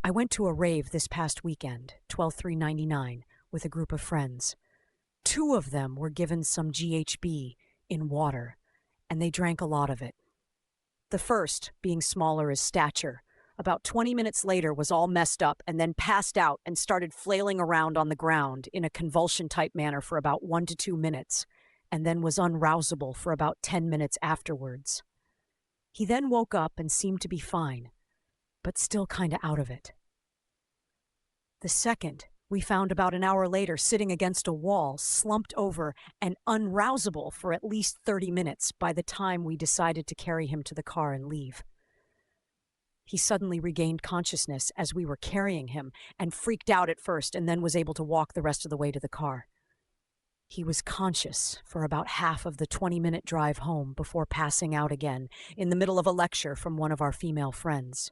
I went to a rave this past weekend, 12/3/99, with a group of friends. 2 of them were given some GHB in water, and they drank a lot of it. The first, being smaller as stature, about 20 minutes later was all messed up and then passed out and started flailing around on the ground in a convulsion-type manner for about 1 to 2 minutes, and then was unrousable for about 10 minutes afterwards. He then woke up and seemed to be fine, but still kinda out of it. The second, we found about an hour later sitting against a wall, slumped over and unrousable for at least 30 minutes by the time we decided to carry him to the car and leave. He suddenly regained consciousness as we were carrying him and freaked out at first and then was able to walk the rest of the way to the car. He was conscious for about half of the 20-minute drive home before passing out again in the middle of a lecture from one of our female friends.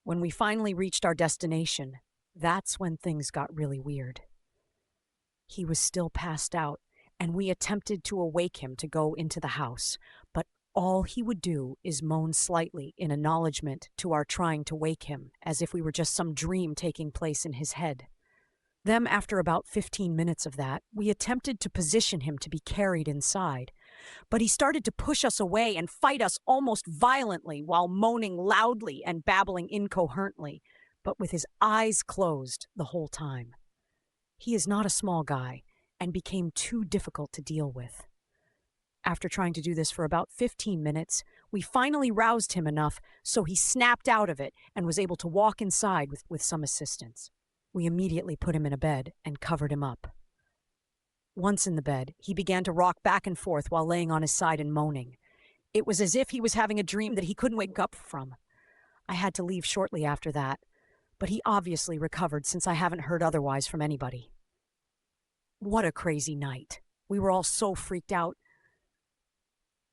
When we finally reached our destination, that's when things got really weird. He was still passed out, and we attempted to awake him to go into the house, but all he would do is moan slightly in acknowledgement to our trying to wake him, as if we were just some dream taking place in his head. Then, after about 15 minutes of that, we attempted to position him to be carried inside, but he started to push us away and fight us almost violently while moaning loudly and babbling incoherently, but with his eyes closed the whole time. He is not a small guy and became too difficult to deal with. After trying to do this for about 15 minutes, we finally roused him enough so he snapped out of it and was able to walk inside with some assistance. We immediately put him in a bed and covered him up. Once in the bed, he began to rock back and forth while laying on his side and moaning. It was as if he was having a dream that he couldn't wake up from. I had to leave shortly after that, but he obviously recovered since I haven't heard otherwise from anybody. What a crazy night. We were all so freaked out.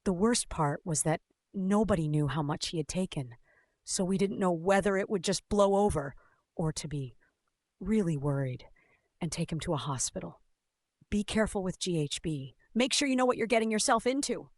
The worst part was that nobody knew how much he had taken, so we didn't know whether it would just blow over or to be really worried and take him to a hospital. Be careful with GHB. Make sure you know what you're getting yourself into.